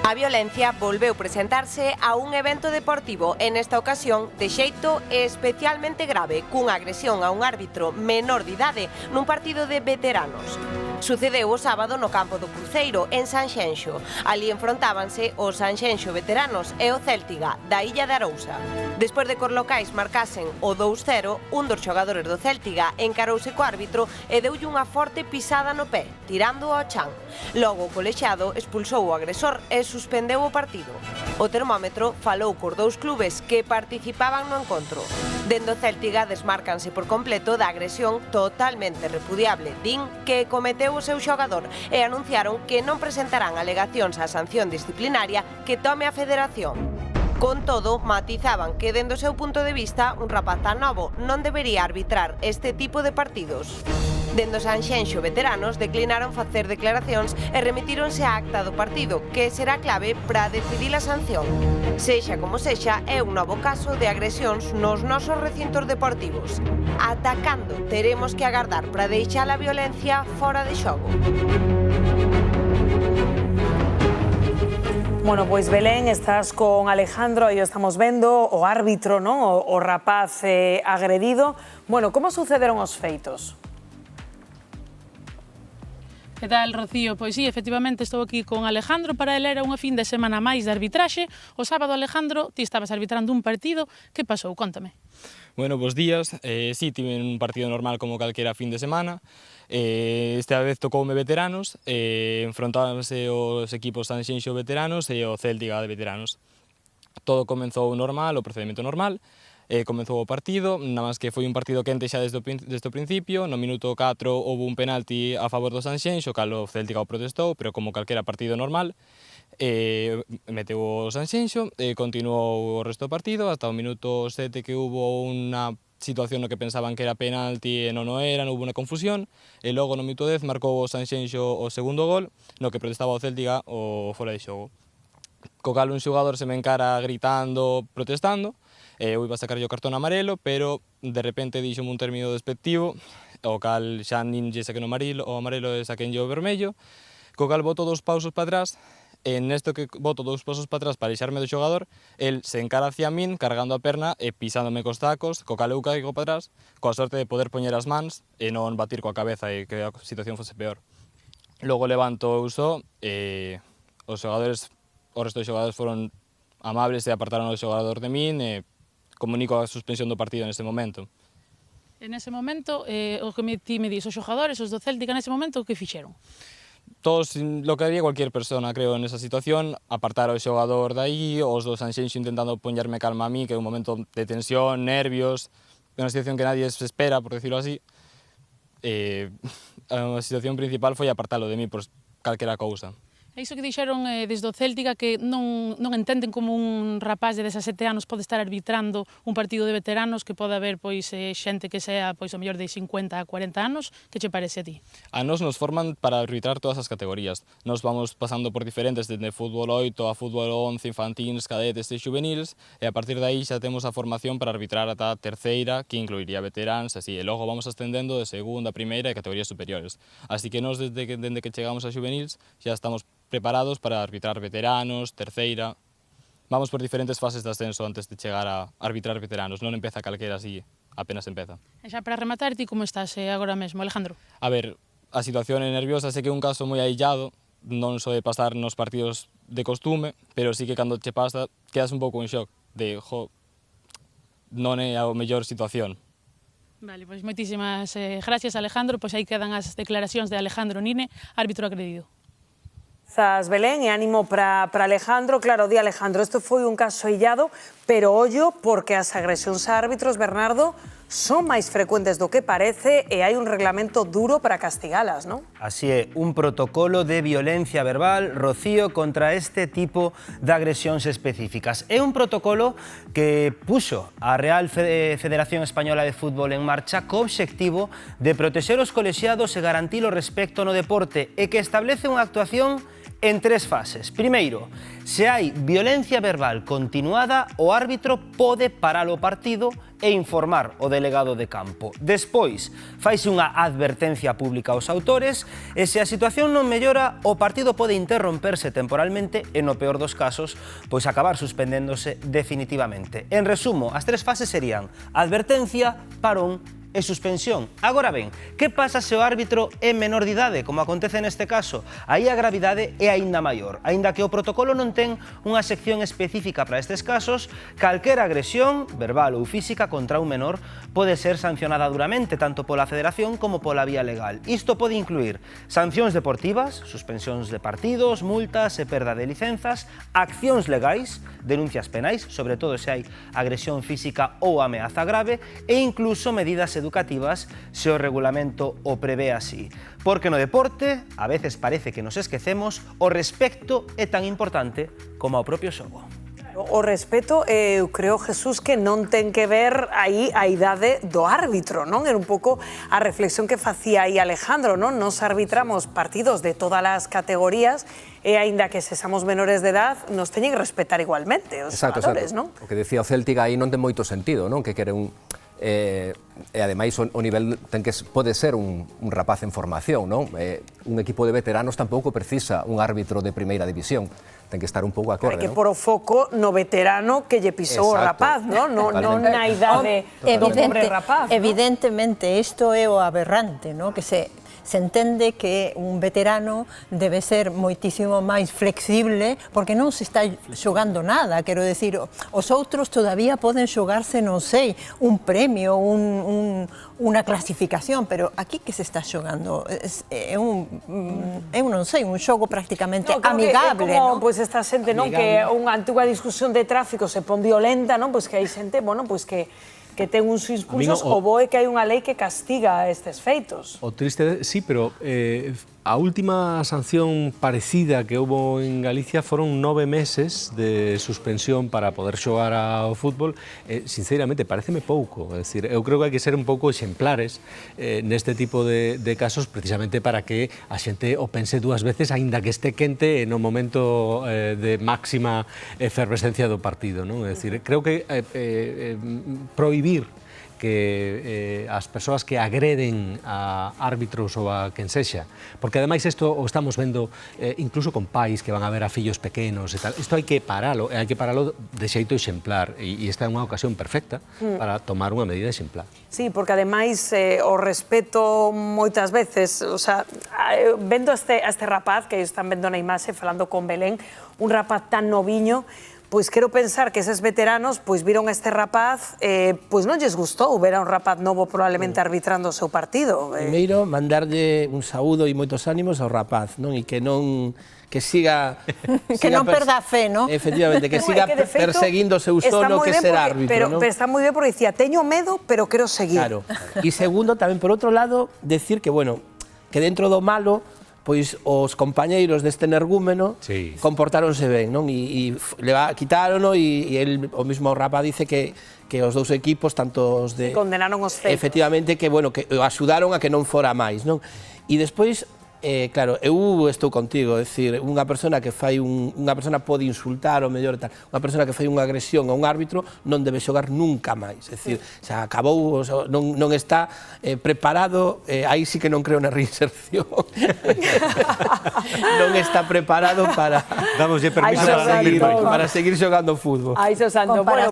A violencia volveu presentarse a un evento deportivo, en esta ocasión de xeito especialmente grave, cunha agresión a un árbitro menor de idade nun partido de veteranos. Sucedeu o sábado no campo do Cruceiro, en Sanxenxo. Ali enfrontábanse os Sanxenxo veteranos e o Céltiga, da Illa de Arousa. Despois de que os locais marcasen o 2-0, un dos xogadores do Céltiga encarouse co árbitro e deulle unha forte pisada no pé, tirando ao chan. Logo o colexiado expulsou o agresor e suspendeu o partido. O termómetro falou cos dous clubes que participaban no encontro. Dende o Céltiga desmárcanse por completo da agresión totalmente repudiable, din, que cometeu o seu xogador e anunciaron que non presentarán alegacións á sanción disciplinaria que tome a Federación. Con todo, matizaban que, dende o seu punto de vista, un rapaz tan novo non debería arbitrar este tipo de partidos. Dende o Sanxenxo veteranos declinaron facer declaracións e remitíronse á acta do partido, que será clave para decidir a sanción. Sexa como sexa, é un novo caso de agresións nos nosos recintos deportivos. Ata cando teremos que agardar para deixar a violencia fora de xogo? Bueno, pois Belén, estás con Alejandro e estamos vendo o árbitro, non? O rapaz agredido. Bueno, como sucederon os feitos? Que tal, Rocío? Pois sí, efectivamente estou aquí con Alejandro. Para ele era unha fin de semana máis de arbitraxe. O sábado, Alejandro, ti estabas arbitrando un partido. Que pasou? Conta-me. Bueno, bos días. Sí, tive un partido normal como calquera fin de semana. Esta vez tocoume veteranos, enfrontábanse os equipos Sanxenxo veteranos e o Céltiga de veteranos. Todo comenzou normal, o procedimento normal, comenzou o partido, nada máis que foi un partido quente xa desde o principio. No minuto 4 houve un penalti a favor do Sanxenxo, cal o Céltiga o protestou, pero como calquera partido normal, meteu o Sanxenxo, continuou o resto do partido, hasta o minuto 7 que hubo unha situación no que pensaban que era penalti e non o era, non hubo unha confusión, e logo no minuto 10 marcou o Sanxenxo o segundo gol, no que protestaba o Céltiga o fora de xogo. Co cal un xogador se me encara gritando, protestando, eu iba a sacarlle o cartón amarelo, pero de repente díxome un término despectivo, o cal xa nin lle saquei o amarelo e saquenlle o vermello, co cal boto dous pausos para atrás. E nesto que boto dous pasos para atrás para alixarme do xogador, el se encara hacia min, cargando a perna e pisándome cos tacos, co cal eu caigo para atrás, coa sorte de poder poñer as mans e non batir coa cabeza e que a situación fose peor. Logo levanto eu só e o resto de xogadores foron amables e apartaron o xogador de min e comunico a suspensión do partido nese momento. En ese momento, o que ti me dis, os xogadores, os do Céltica, nese momento, o que fixeron? Todos, lo que haría cualquier persona, creo, en esa situación, apartar ao xogador daí, os do Sanxenxo intentando poñerme calma a mí, que é un momento de tensión, nervios, unha situación que nadie se espera, por decirlo así. A situación principal foi apartalo de mí por calquera cousa. É iso que dixeron desde o Céltica, que non entenden como un rapaz de 17 anos pode estar arbitrando un partido de veteranos, que pode haber pois xente que sea pois o mellor de 50 a 40 anos. Que che parece a ti? A nos forman para arbitrar todas as categorías. Nos vamos pasando por diferentes, desde fútbol 8 a fútbol 11, infantins, cadetes e juvenils, e a partir de aí xa temos a formación para arbitrar ata terceira, que incluiría veteráns, así, e logo vamos ascendendo de segunda, primeira e categorías superiores. Así que nos, desde que chegamos a juvenils, xa estamos preparados para arbitrar veteranos, terceira. Vamos por diferentes fases de ascenso antes de chegar a arbitrar veteranos. Non empeza calquera así, apenas empeza. E xa para rematar, ti como estás agora mesmo, Alejandro? A ver, a situación é nerviosa, sei que é un caso moi aillado, non soe pasar nos partidos de costume, pero sí que cando che pasa, quedas un pouco en shock de, non é a mellor situación. Vale, pois moitísimas gracias, Alejandro. Pois aí quedan as declaracións de Alejandro Nine, árbitro agredido. Grazas, Belén, e ánimo para Alejandro. Claro, di Alejandro, isto foi un caso illado, pero ollo porque as agresións a árbitros, Bernardo, son máis frecuentes do que parece e hai un reglamento duro para castigalas, non? Así é, un protocolo de violencia verbal, Rocío, contra este tipo de agresións específicas. É un protocolo que puxo a Real Federación Española de Fútbol en marcha co obxectivo de protexer os colexiados e garantir o respecto no deporte e que establece unha actuación en 3 fases. Primeiro, se hai violencia verbal continuada, o árbitro pode parar o partido e informar o delegado de campo. Despois, faise unha advertencia pública aos autores e se a situación non mellora, o partido pode interromperse temporalmente e, no peor dos casos, pois acabar suspendéndose definitivamente. En resumo, as 3 fases serían advertencia, parón e suspensión. Agora ben, que pasa se o árbitro é menor de idade, como acontece neste caso? Aí a gravidade é aínda maior. Aínda que o protocolo non ten unha sección específica para estes casos, calquera agresión, verbal ou física, contra un menor pode ser sancionada duramente, tanto pola Federación como pola vía legal. Isto pode incluir sancións deportivas, suspensións de partidos, multas e perda de licenzas, accións legais, denuncias penais, sobre todo se hai agresión física ou ameaza grave, e incluso medidas educativas se o regulamento o prevé así. Porque no deporte, a veces parece que nos esquecemos, o respecto é tan importante como o propio xogo. O respeto, eu creo, Jesús, que non ten que ver aí a idade do árbitro, non? Era un pouco a reflexión que facía aí Alejandro, non? Nos arbitramos partidos de todas as categorías e aínda que sexamos menores de edad, nos teñen que respetar igualmente os valores, non? O que decía o Céltic aí non ten moito sentido, non? Que quere un... e ademais o nivel ten que pode ser un rapaz en formación, non? Un equipo de veteranos tampouco precisa un árbitro de primeira división, ten que estar un pouco acorde, non? Hai que pôr o foco no veterano que lle pisou o rapaz, non? Non na idade do pobre rapaz. Evidentemente, isto é o aberrante, non? Que se entende que un veterano debe ser moitísimo máis flexible porque non se está xogando nada, quero decir, os outros todavía poden xogarse, non sei, un premio, unha clasificación, pero aquí que se está xogando é eu non sei, un xogo prácticamente amigable, non? Pois esta xente, non, que unha antiga discusión de tráfico se pon violenta, non? Pois que hai xente, bueno, pois que ten uns impulsos, o bo é que hai unha lei que castiga estes feitos. O triste, sí, pero a última sanción parecida que houve en Galicia foron 9 meses de suspensión para poder xogar ao fútbol. Sinceramente, pareceme pouco. É dicir, eu creo que hai que ser un pouco exemplares neste tipo de casos, precisamente para que a xente o pense dúas veces, aínda que este quente no momento de máxima efervescencia do partido, non? É dicir, creo que prohibir que as persoas que agreden a árbitros ou a quen sexa, porque ademais isto o estamos vendo incluso con pais que van a ver a fillos pequenos e tal, isto hai que paralo de xeito exemplar e esta é unha ocasión perfecta para tomar unha medida exemplar. Sí, porque ademais o respeto moitas veces, o sea, vendo a este rapaz que están vendo na imaxe falando con Belén, un rapaz tan noviño, pois quero pensar que eses veteranos pois viron este rapaz, pois non lles gustou ver a un rapaz novo probablemente arbitrando o seu partido. Primeiro, mandarlle un saúdo e moitos ánimos ao rapaz, non? E que non... que siga... que non perda a fe, non? Efectivamente, que siga perseguindo o seu sono, que ser árbitro, non? Pero está moi ben porque dicía, teño medo, pero quero seguir. Claro. E segundo, tamén por outro lado, decir que, bueno, que dentro do malo, pois os compañeiros deste energúmeno comportáronse ben, non? E quitárono e o mismo rapaz dice que os dous equipos, tanto os de... Condenaron os feitos. Efectivamente, que, bueno, que axudaron a que non fora máis, non? E despois, claro, eu estou contigo, é dicir, unha persona que fai unha persona pode insultar ou mellor tal, unha persona que fai unha agresión a un árbitro non debe xogar nunca máis, é dicir, xa acabou, non está preparado, aí sí que non creo na reinserción. Non está preparado para damoslle permiso para seguir xogando fútbol. Ai, Santo, bueno,